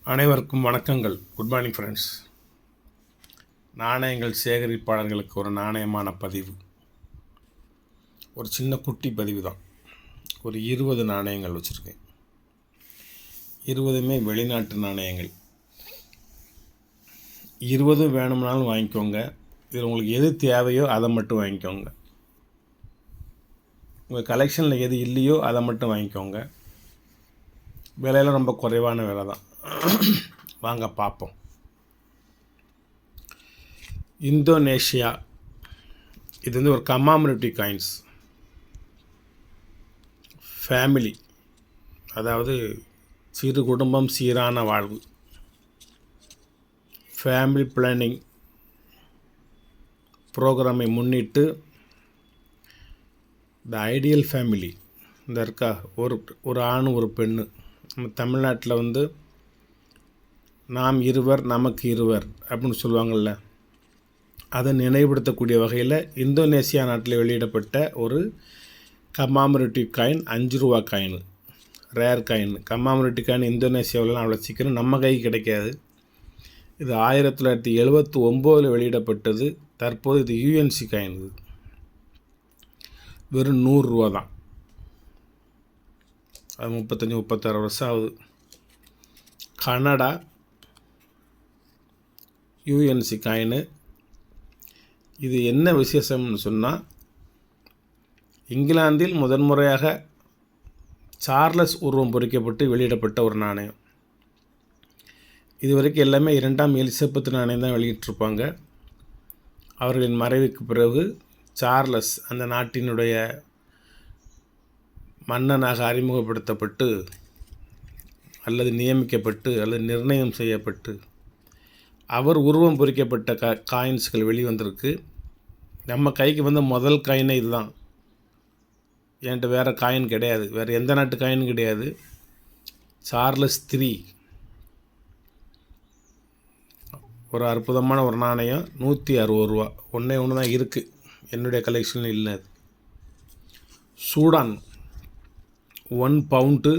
அனைவருக்கும் வணக்கங்கள். Good morning friends. நாணயங்கள் சேகரிப்பாளர்களுக்கு ஒரு நாணயமான பதிவு, ஒரு சின்ன குட்டி பதிவு தான். ஒரு 20 நாணயங்கள் வச்சுருக்கேன். 20மே வெளிநாட்டு நாணயங்கள். 20 வேணும்னாலும் வாங்கிக்கோங்க. இதில் உங்களுக்கு எது தேவையோ அதை மட்டும் வாங்கிக்கோங்க. உங்கள் கலெக்ஷனில் எது இல்லையோ அதை மட்டும் வாங்கிக்கோங்க. விலையெல்லாம் ரொம்ப குறைவான விலை தான். வாங்க பார்ப்போம். இந்தோனேஷியா, இது வந்து ஒரு கமாமரேட்டிவ் காயின்ஸ். ஃபேமிலி, அதாவது சிறு குடும்பம் சீரான வாழ்வு, ஃபேமிலி பிளானிங் ப்ரோக்ராமை முன்னிட்டு த ஐடியல் ஃபேமிலி இந்த இருக்கா, ஒரு ஆண் ஒரு பெண்ணு. நம்ம தமிழ்நாட்டில் வந்து நாம் இருவர் நமக்கு இருவர் அப்படின்னு சொல்லுவாங்கள்ல, அதை நினைவுபடுத்தக்கூடிய வகையில் இந்தோனேசியா நாட்டில் வெளியிடப்பட்ட ஒரு கமாமரேட்டிவ் காயின், 5 ரூபா காயின், ரேர் காயின். கமாமரேட்டிவ் காயின் இந்தோனேசியாவிலாம் அவ்வளோ சீக்கிரம் நம்ம கைக்கு கிடைக்காது. இது 1979 வெளியிடப்பட்டது. தற்போது இது யூஎன்சி காயின். இது வெறும் 100 ரூபா தான். அது 35-36 வருஷம் ஆகுது. Canada UNC coin. இது என்ன விசேஷம்னு சொன்னால், இங்கிலாந்தில் முதன்முறையாக சார்லஸ் உருவம் பொறிக்கப்பட்டு வெளியிடப்பட்ட ஒரு நாணயம். இதுவரைக்கும் எல்லாமே 2ஆம் எலிசபெத் நாணயம் தான் வெளியிட்டிருப்பாங்க. அவர்களின் மறைவுக்கு பிறகு சார்லஸ் அந்த நாட்டினுடைய மன்னனாக அறிமுகப்படுத்தப்பட்டு அல்லது நியமிக்கப்பட்டு அல்லது நிர்ணயம் செய்யப்பட்டு அவர் உருவம் பொறிக்கப்பட்ட காயின்ஸ்கள் வெளிவந்திருக்கு. நம்ம கைக்கு வந்த முதல் காயினே இதுதான். என்கிட்ட வேறு காயின் கிடையாது, வேறு எந்த நாட்டு காயினும் கிடையாது. சார்லஸ் 3 ஒரு அற்புதமான ஒரு நாணயம். 160 ரூபா. ஒன்றே ஒன்று தான் இருக்குது, என்னுடைய கலெக்ஷனில் இல்லை. Sudan 1 pound.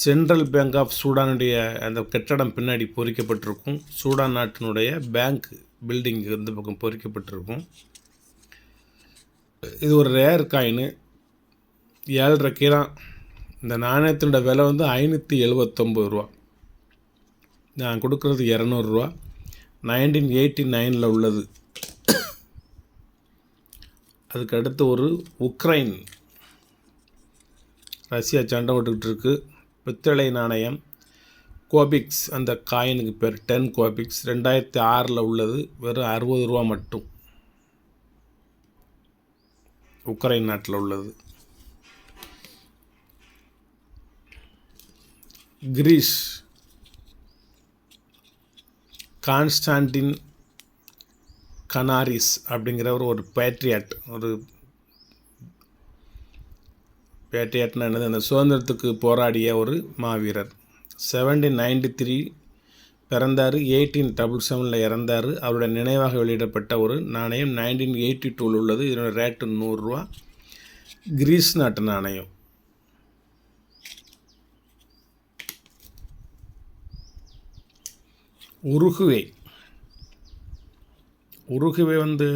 Central bank of சூடானுடைய அந்த கட்டடம் பின்னாடி பொறிக்கப்பட்டிருக்கும். சூடான் நாட்டினுடைய பேங்க் பில்டிங் இந்த பக்கம் பொறிக்கப்பட்டிருக்கும். இது ஒரு ரேர் காயின். 7.5 கிலோ. இந்த நாணயத்தினோட விலை வந்து 579 ரூபா. நான் கொடுக்குறது 200 ரூபா. 1989 உள்ளது. அதுக்கு அடுத்து ஒரு உக்ரைன், ரஷ்யா சண்டை போட்டுக்கிட்டு இருக்குது. பித்தளை நாணயம் கோபிக்ஸ், அந்த காயினுக்கு பேர் 10 கோபிக்ஸ். 2006 உள்ளது. வெறும் 60 ரூபா மட்டும். உக்ரைன் நாட்டில் உள்ளது. கிரீஸ், கான்ஸ்டான்டின் கனாரிஸ் அப்படிங்கிறவர் ஒரு பேட்ரியாட்னா என்னது, அந்த சுதந்திரத்துக்கு போராடிய ஒரு மாவீரர். 1793 பிறந்தார். 1877 இறந்தார். அவருடைய நினைவாக வெளியிடப்பட்ட ஒரு நாணயம் 1982 உள்ளது. இதனோட ரேட்டு 100 ரூபா. கிரீஸ் நாட்டு நாணயம். உருகுவே வந்து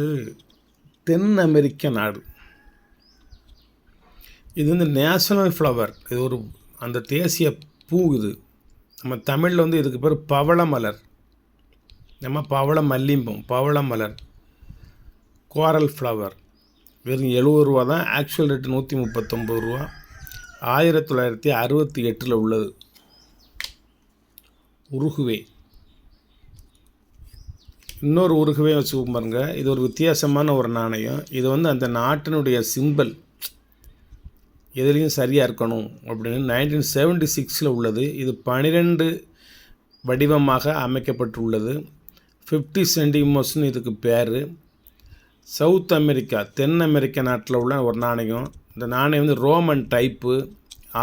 தென் அமெரிக்க நாடு. இது வந்து நேஷனல் ஃப்ளவர். இது ஒரு அந்த தேசிய பூ. இது நம்ம தமிழில் வந்து இதுக்கு பேர் பவள மலர். நம்ம பவள மல்லிம்பம், பவள மலர், கோரல் ஃப்ளவர். வெறும் 70 ரூபா தான். ஆக்சுவல் ரேட்டு 139 ரூபா. 1968 உள்ளது. உருகுவே. இன்னொரு உருகுவே வச்சு பாருங்க. இது ஒரு வித்தியாசமான ஒரு நாணயம். இது வந்து அந்த நாட்டினுடைய சிம்பிள் எதுலேயும் சரியாக இருக்கணும் அப்படின்னு 1976 உள்ளது. இது 12 வடிவமாக அமைக்கப்பட்டுள்ளது. 50 சென்டிமோஸ்னு இதுக்கு பேர். சவுத் அமெரிக்கா, தென் அமெரிக்க நாட்டில் உள்ள ஒரு நாணயம். இந்த நாணயம் வந்து ரோமன் டைப்பு.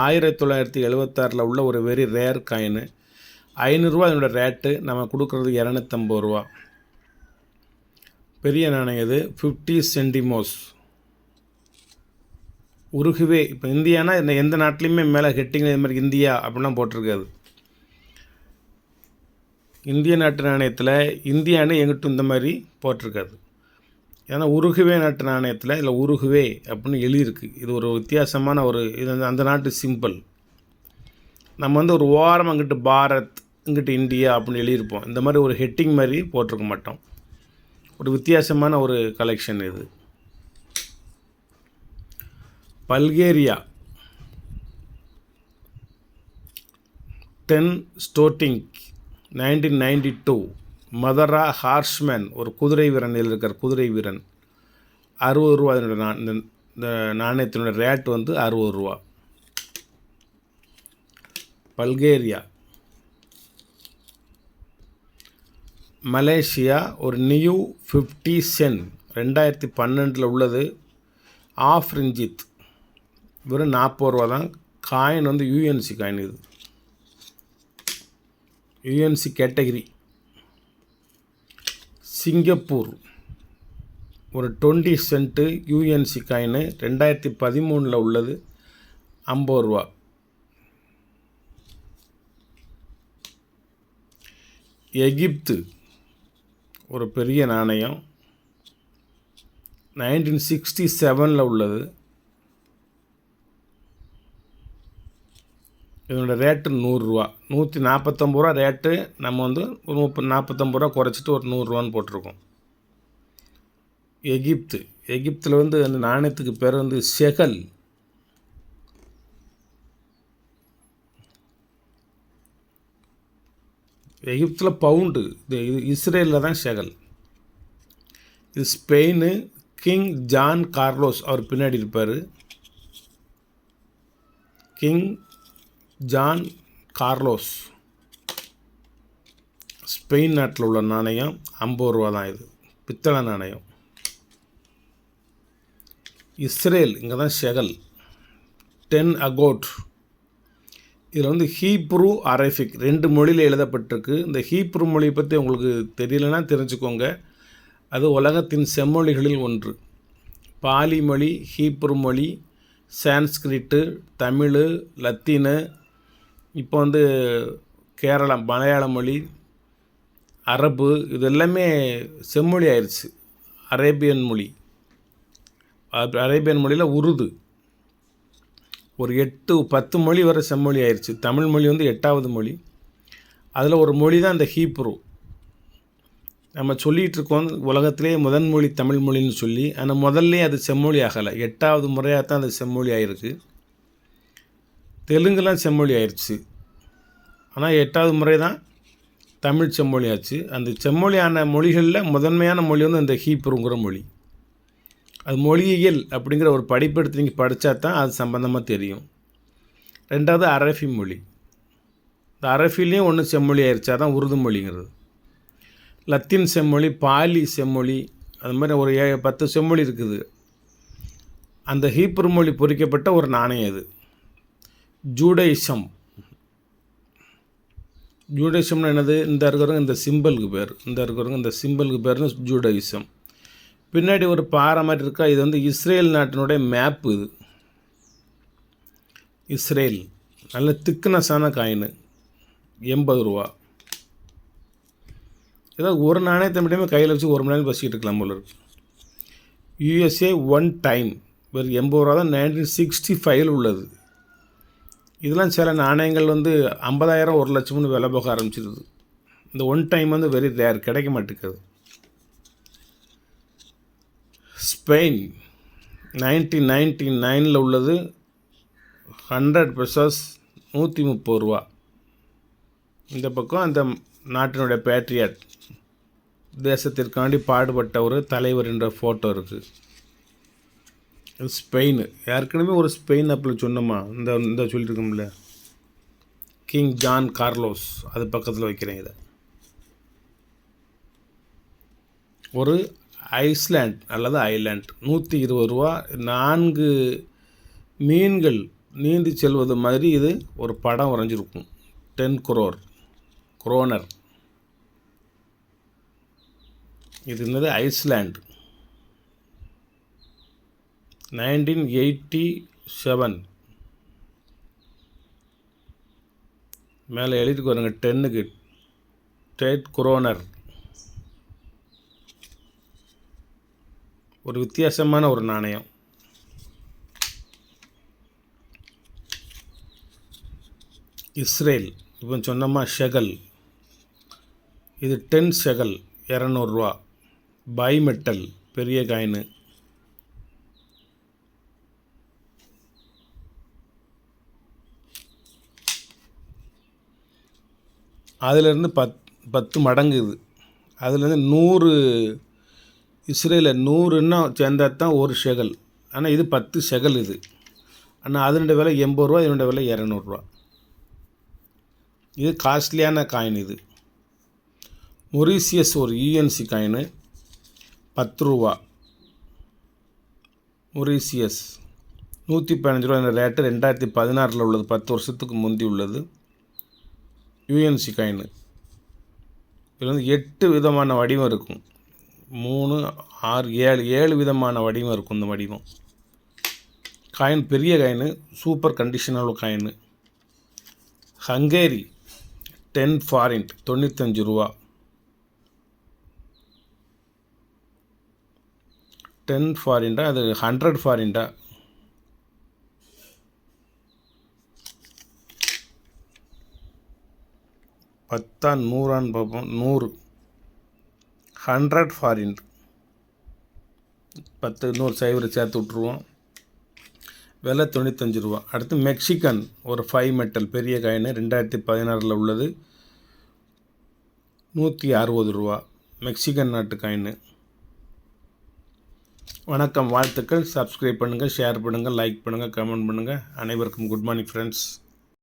1976 உள்ள ஒரு வெரி ரேர் காயின். 500 ரூபா இதனோட ரேட்டு. நம்ம கொடுக்குறது 250 ரூபா. பெரிய நாணயம் இது, 50 சென்டிமோஸ். உருகுவே. இப்போ இந்தியானா எந்த நாட்டிலையுமே மேலே ஹெட்டிங்கில் இது மாதிரி இந்தியா அப்படிலாம் போட்டிருக்காது. இந்திய நாட்டு நாணயத்தில் இந்தியான்னு எங்கிட்டும் இந்த மாதிரி போட்டிருக்காது. ஏன்னா உருகுவே நாட்டு நாணயத்தில் இதில் உருகுவே அப்படின்னு எழுதியிருக்கு. இது ஒரு வித்தியாசமான ஒரு இது அந்த நாட்டு சிம்பிள். நம்ம வந்து ஒரு ஓரம் அங்கிட்டு பாரத் இங்கிட்டு இந்தியா அப்படின்னு எழுதியிருப்போம். இந்த மாதிரி ஒரு ஹெட்டிங் மாதிரி போட்டிருக்க மாட்டோம். ஒரு வித்தியாசமான ஒரு கலெக்ஷன் இது. பல்கேரியா 10 ஸ்டோட்டிங் 1992. மதரா ஹார்ஸ்மேன் ஒரு குதிரை வீரன் இருக்கிற குதிரை வீரன் 60 ரூபா. இந்த நாணயத்தினுடைய ரேட் வந்து 60 ரூபா. பல்கேரியா. மலேசியா ஒரு நியூ 50 சென்ட் 2012 உள்ளது. ஆஃப் ரிஞ்சித் வெறும் 40 ரூபா தான். காயின் வந்து யூஎன்சி காயின். இது யூஎன்சி கேட்டகிரி. சிங்கப்பூர் ஒரு 20 சென்ட்டு யூஎன்சி காயின் 2013 உள்ளது. 50 ரூபா. எகிப்து ஒரு பெரிய நாணயம் 1967 உள்ளது. இதனோட ரேட்டு 100 ரூபா. 149 ரூபா ரேட்டு. நம்ம வந்து ஒரு 49 ரூபா குறைச்சிட்டு ஒரு 100 ரூபான்னு போட்டிருக்கோம். எகிப்தில் வந்து அந்த நாணயத்துக்கு பேர் வந்து ஷெகல். எகிப்தில் பவுண்டு. இது இஸ்ரேலில் தான் ஷெகல். இது ஸ்பெயின். கிங் ஜான் கார்லோஸ் அவர் பின்னாடி இருப்பார். கிங் ஜான் கார்லோஸ் ஸ்பெயின் நாட்டில் உள்ள நாணயம். 50 ரூபா தான். இது பித்தளை நாணயம். இஸ்ரேல் இங்கே தான் ஷெகல் 10 அகோட். இதில் வந்து ஹீப்ரு அரபிக் 2 மொழியில் எழுதப்பட்டிருக்கு. இந்த ஹீப்ரு மொழியை பற்றி உங்களுக்கு தெரியலன்னா தெரிஞ்சுக்கோங்க. அது உலகத்தின் செம்மொழிகளில் ஒன்று. பாலி மொழி, ஹீப்ரு மொழி, சான்ஸ்கிரிட்டு, தமிழ், லத்தீனு, இப்போ வந்து கேரளம் மலையாள மொழி, அரபு, இது எல்லாமே செம்மொழி ஆயிடுச்சு. அரேபியன் மொழி. அரேபியன் மொழியில் உருது ஒரு 8-10 மொழி வரை செம்மொழி ஆயிடுச்சு. தமிழ் மொழி வந்து 8வது மொழி. அதில் ஒரு மொழி தான் இந்த ஹீப்ரு. நம்ம சொல்லிகிட்டு இருக்கோம் உலகத்திலே முதன்மொழி தமிழ் மொழின்னு சொல்லி. ஆனால் முதல்லே அது செம்மொழி ஆகலை. 8வது முறையாக தான் அது செம்மொழி ஆகிருக்கு. தெலுங்குலாம் செம்மொழி ஆயிடுச்சு. ஆனால் 8வது முறை தான் தமிழ் செம்மொழி ஆச்சு. அந்த செம்மொழியான மொழிகளில் முதன்மையான மொழி வந்து இந்த ஹீப்ருங்கிற மொழி. அது மொழியியல் அப்படிங்கிற ஒரு படிப்பெடுத்து நீங்கள் படித்தா தான் அது சம்பந்தமாக தெரியும். 2வது அரபி மொழி. இந்த அரபிலையும் ஒன்று செம்மொழி ஆயிடுச்சு. அதான் உருது மொழிங்கிறது. லத்தீன் செம்மொழி, பாலி செம்மொழி, அது மாதிரி ஒரு 10 செம்மொழி இருக்குது. அந்த ஹீப்ரு மொழி பொறிக்கப்பட்ட ஒரு நாணயம் இது. ஜூடைசம். ஜூடைசம்னு என்னது? இந்த இருக்கிறவங்க இந்த சிம்பிளுக்கு பேர். இந்த சிம்பிளுக்கு பேர்னு ஜூடைசம். பின்னாடி ஒரு பாறை மாதிரி இருக்கா. இது வந்து இஸ்ரேல் நாட்டினுடைய மேப்பு. இது இஸ்ரேல். நல்ல திக்னஸான காயின். 80 ரூபா. ஏதாவது ஒரு நாணயத்தை மட்டுமே கையில் வச்சு ஒரு மணி நேரம் பசிக்கிட்டு இருக்கலாம் போல இருக்கு. யூஎஸ்ஏ 1 டைம் வெறும் 80 ரூபா தான். 1965 உள்ளது. இதெல்லாம் சில நாணயங்கள் வந்து 50,000 1,00,000 விலை போக ஆரம்பிச்சிருது. இந்த 1 டைம் வந்து வெரி ரேர், கிடைக்க மாட்டேங்குது. ஸ்பெயின் 1999 உள்ளது. 100 பெசோஸ் 130 ரூபா. இந்த பக்கம் அந்த நாட்டினுடைய பேட்ரியாட், தேசத்திற்காண்டி பாடுபட்ட ஒரு தலைவர் என்ற ஃபோட்டோ இருக்குது. ஸ்பெயின். ஏற்கனவே ஒரு ஸ்பெயின் அப்படி சொன்னோமா, இந்த சொல்லியிருக்கோம்ல, கிங் ஜான் கார்லோஸ், அது பக்கத்தில் வைக்கிறேன். இதை ஒரு ஐஸ்லேண்ட் அல்லது ஐலேண்ட் 120 ரூபா. 4 மீன்கள் நீந்தி செல்வது மாதிரி இது ஒரு படம் வரைஞ்சிருக்கும். 10 குரோனர். இது என்னது? ஐஸ்லேண்ட் 1987. மேலே எழுதிட்டு வருங்க 10க்கு ஸ்டேட் குரோனர். ஒரு வித்தியாசமான ஒரு நாணயம். இஸ்ரேல். இப்போ சொன்னோமா ஷெகல். இது 10 ஷெகல் 200 ரூபா. பைமெட்டல் பெரிய காயினு. அதிலேருந்து 10 மடங்கு இது. அதுலேருந்து 100 இஸ்ரேலில் 100ன்னா சேர்ந்தால் தான் ஒரு ஷெகல். ஆனால் இது 10 ஷெகல் இது. ஆனால் அதனுடைய விலை 80 ரூபா, இதனுடைய விலை 200 ரூபா. இது காஸ்ட்லியான காயின். இது மொரீசியஸ் ஒரு யூஎன்சி காயினு 10 ரூபா. மொரீசியஸ் 115 ரூபா. இந்த ரேட்டு 2016 உள்ளது, 10 வருஷத்துக்கு முந்தி உள்ளது. UNC coin. இதில் வந்து 8 விதமான வடிவம் இருக்கும். 3, 6, 7 விதமான வடிவம் இருக்கும். இந்த வடிவம் காயின் பெரிய காயின், சூப்பர் கண்டிஷனான காயின். ஹங்கேரி 10 ஃபாரிண்ட் 95 ரூபா. 10 ஃபாரிண்டா, அது 100 ஃபாரிண்டா? பத்தா 100ஆன்னு பார்ப்போம். 100 100 ஃபாரிண்ட். 10 100 சேர்த்து விட்ருவோம். விலை 95 ரூபா. அடுத்து மெக்சிகன் ஒரு 5 மெட்டல் பெரிய காயின் 2016 உள்ளது, 160 ரூபா. மெக்சிகன் நாட்டு காயின். வணக்கம், வாழ்த்துக்கள். சப்ஸ்கிரைப் பண்ணுங்கள், ஷேர் பண்ணுங்கள், லைக் பண்ணுங்கள், கமெண்ட் பண்ணுங்கள். அனைவருக்கும் குட் மார்னிங் ஃப்ரெண்ட்ஸ்.